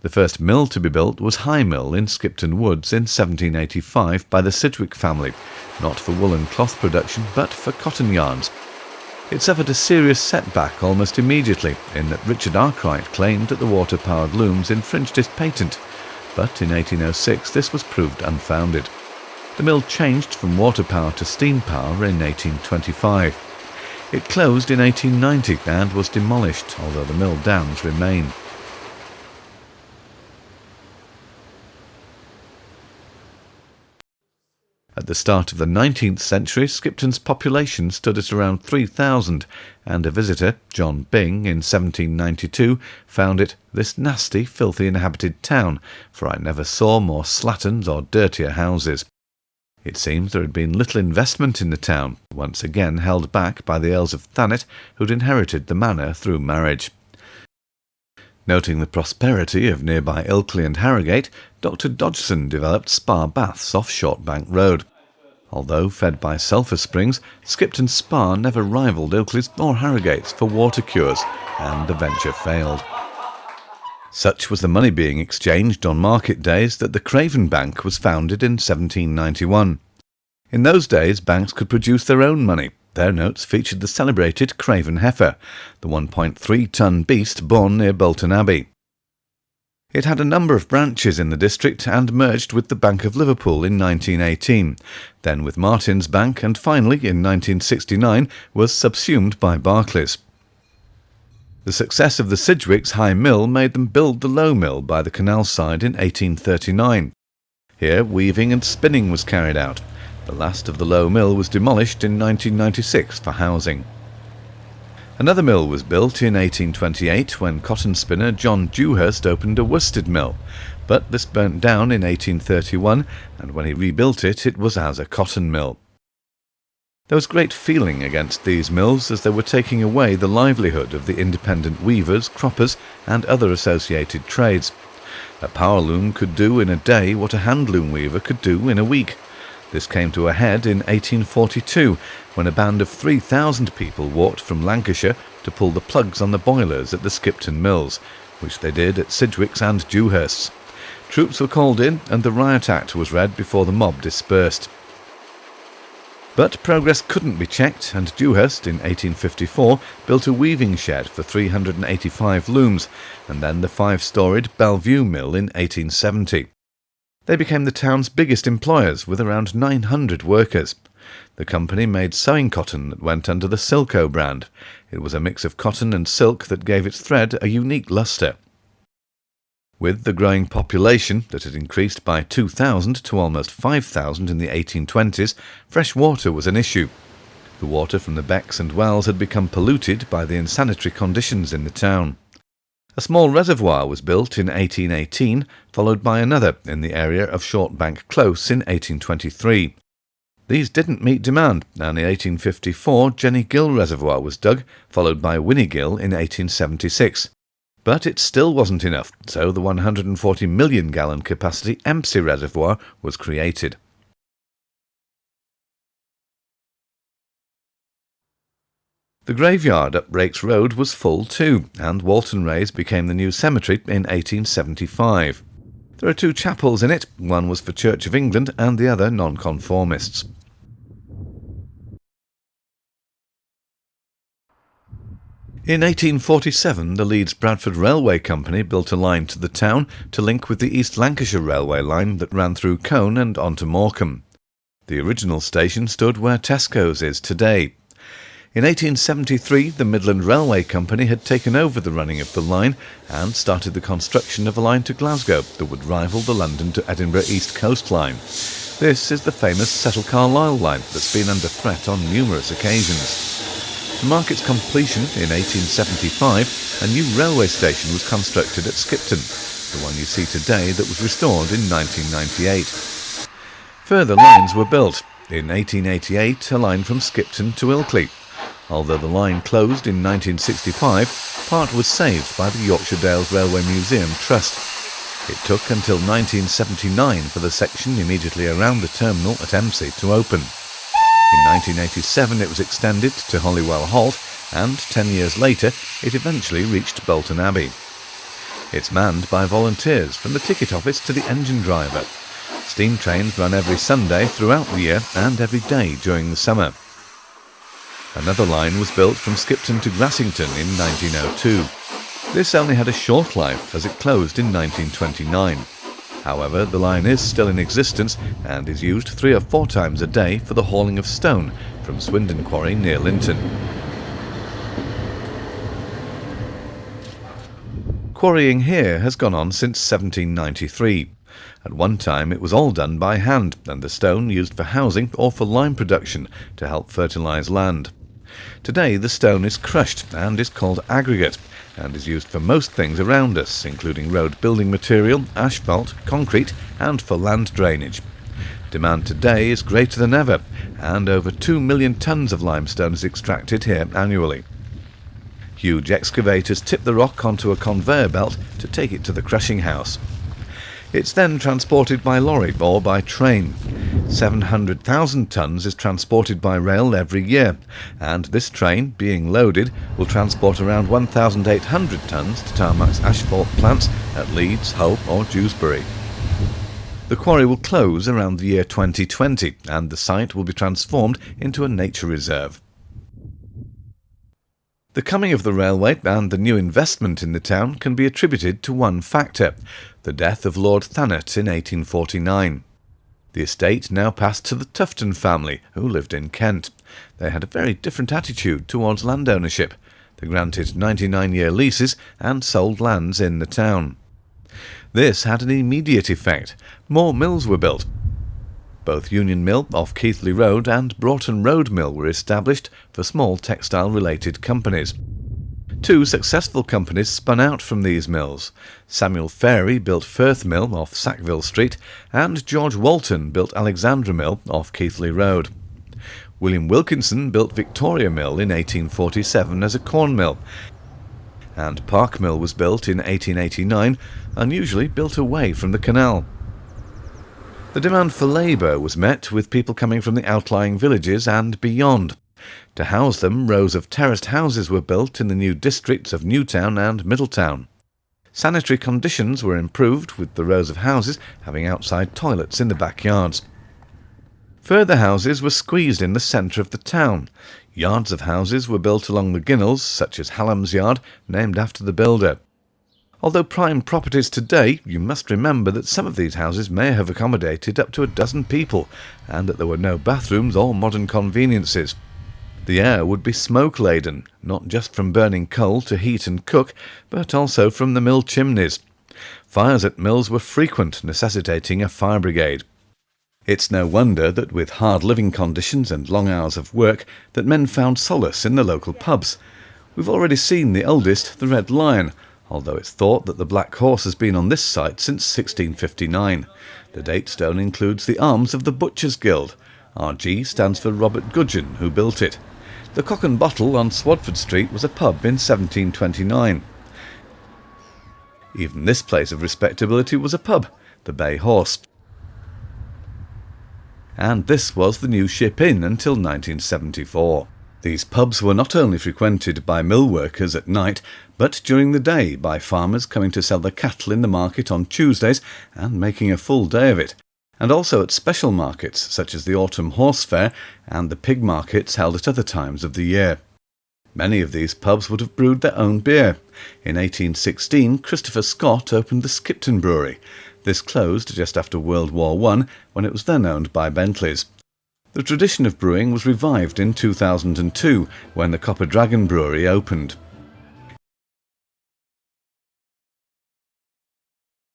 The first mill to be built was High Mill in Skipton Woods in 1785 by the Sidgwick family, not for woolen cloth production but for cotton yarns. It suffered a serious setback almost immediately in that Richard Arkwright claimed that the water-powered looms infringed his patent, but in 1806 this was proved unfounded. The mill changed from water power to steam power in 1825. It closed in 1890 and was demolished, although the mill dams remain. At the start of the 19th century, Skipton's population stood at around 3,000, and a visitor, John Byng, in 1792, found it "this nasty, filthy inhabited town, for I never saw more slatterns or dirtier houses." It seems there had been little investment in the town, once again held back by the Earls of Thanet, who'd inherited the manor through marriage. Noting the prosperity of nearby Ilkley and Harrogate, Dr. Dodgson developed spa baths off Shortbank Road. Although fed by sulphur springs, Skipton Spa never rivalled Ilkley's or Harrogate's for water cures, and the venture failed. Such was the money being exchanged on market days that the Craven Bank was founded in 1791. In those days, banks could produce their own money. Their notes featured the celebrated Craven heifer, the 1.3-ton beast born near Bolton Abbey. It had a number of branches in the district and merged with the Bank of Liverpool in 1918, then with Martin's Bank, and finally, in 1969, was subsumed by Barclays. The success of the Sidgwicks' High Mill made them build the Low Mill by the canal side in 1839. Here weaving and spinning was carried out. The last of the Low Mill was demolished in 1996 for housing. Another mill was built in 1828 when cotton spinner John Dewhurst opened a worsted mill, but this burnt down in 1831, and when he rebuilt it, it was as a cotton mill. There was great feeling against these mills as they were taking away the livelihood of the independent weavers, croppers, and other associated trades. A power loom could do in a day what a hand loom weaver could do in a week. This came to a head in 1842, when a band of 3,000 people walked from Lancashire to pull the plugs on the boilers at the Skipton Mills, which they did at Sidgwick's and Dewhurst's. Troops were called in, and the Riot Act was read before the mob dispersed. But progress couldn't be checked, and Dewhurst in 1854 built a weaving shed for 385 looms, and then the 5-storied Bellevue Mill in 1870. They became the town's biggest employers, with around 900 workers. The company made sewing cotton that went under the Silco brand. It was a mix of cotton and silk that gave its thread a unique lustre. With the growing population that had increased by 2,000 to almost 5,000 in the 1820s, fresh water was an issue. The water from the becks and wells had become polluted by the insanitary conditions in the town. A small reservoir was built in 1818, followed by another in the area of Shortbank Close in 1823. These didn't meet demand, and in 1854 Jenny Gill Reservoir was dug, followed by Winnie Gill in 1876. But it still wasn't enough, so the 140 million gallon capacity Empsey Reservoir was created. The graveyard up Rakes Road was full too, and Walton Rays became the new cemetery in 1875. There are 2 chapels in it, one was for Church of England and the other nonconformists. In 1847, the Leeds-Bradford Railway Company built a line to the town to link with the East Lancashire Railway line that ran through Colne and on to Morecambe. The original station stood where Tesco's is today. In 1873, the Midland Railway Company had taken over the running of the line and started the construction of a line to Glasgow that would rival the London to Edinburgh East Coast Line. This is the famous Settle-Carlisle line that's been under threat on numerous occasions. To mark its completion in 1875, a new railway station was constructed at Skipton, the one you see today that was restored in 1998. Further lines were built. In 1888, a line from Skipton to Ilkley. Although the line closed in 1965, part was saved by the Yorkshire Dales Railway Museum Trust. It took until 1979 for the section immediately around the terminal at Emsey to open. In 1987 it was extended to Holywell Halt, and 10 years later it eventually reached Bolton Abbey. It's manned by volunteers from the ticket office to the engine driver. Steam trains run every Sunday throughout the year and every day during the summer. Another line was built from Skipton to Grassington in 1902. This only had a short life as it closed in 1929. However, the line is still in existence and is used 3 or 4 times a day for the hauling of stone from Swinden Quarry near Linton. Quarrying here has gone on since 1793. At one time it was all done by hand and the stone used for housing or for lime production to help fertilise land. Today the stone is crushed and is called aggregate and is used for most things around us, including road building material, asphalt, concrete and for land drainage. Demand today is greater than ever and over 2 million tonnes of limestone is extracted here annually. Huge excavators tip the rock onto a conveyor belt to take it to the crushing house. It's then transported by lorry or by train. 700,000 tonnes is transported by rail every year, and this train, being loaded, will transport around 1,800 tonnes to Tarmac's asphalt plants at Leeds, Hull or Dewsbury. The quarry will close around the year 2020, and the site will be transformed into a nature reserve. The coming of the railway and the new investment in the town can be attributed to one factor: the death of Lord Thanet in 1849. The estate now passed to the Tufton family, who lived in Kent. They had a very different attitude towards land ownership. They granted 99-year leases and sold lands in the town. This had an immediate effect. More mills were built. Both Union Mill off Keighley Road and Broughton Road Mill were established for small textile-related companies. 2 successful companies spun out from these mills. Samuel Farey built Firth Mill off Sackville Street, and George Walton built Alexandra Mill off Keighley Road. William Wilkinson built Victoria Mill in 1847 as a corn mill, and Park Mill was built in 1889, unusually built away from the canal. The demand for labour was met with people coming from the outlying villages and beyond. To house them, rows of terraced houses were built in the new districts of Newtown and Middletown. Sanitary conditions were improved, with the rows of houses having outside toilets in the backyards. Further houses were squeezed in the centre of the town. Yards of houses were built along the Ginnels, such as Hallam's Yard, named after the builder. Although prime properties today, you must remember that some of these houses may have accommodated up to a dozen people, and that there were no bathrooms or modern conveniences. The air would be smoke-laden, not just from burning coal to heat and cook, but also from the mill chimneys. Fires at mills were frequent, necessitating a fire brigade. It's no wonder that with hard living conditions and long hours of work, that men found solace in the local pubs. We've already seen the oldest, the Red Lion, although it's thought that the Black Horse has been on this site since 1659. The date stone includes the arms of the Butchers' Guild. RG stands for Robert Gudgeon, who built it. The Cock and Bottle on Swadford Street was a pub in 1729. Even this place of respectability was a pub, the Bay Horse. And this was the New Ship Inn until 1974. These pubs were not only frequented by mill workers at night, but during the day by farmers coming to sell their cattle in the market on Tuesdays and making a full day of it, and also at special markets such as the Autumn Horse Fair and the pig markets held at other times of the year. Many of these pubs would have brewed their own beer. In 1816, Christopher Scott opened the Skipton Brewery. This closed just after World War I, when it was then owned by Bentleys. The tradition of brewing was revived in 2002, when the Copper Dragon Brewery opened.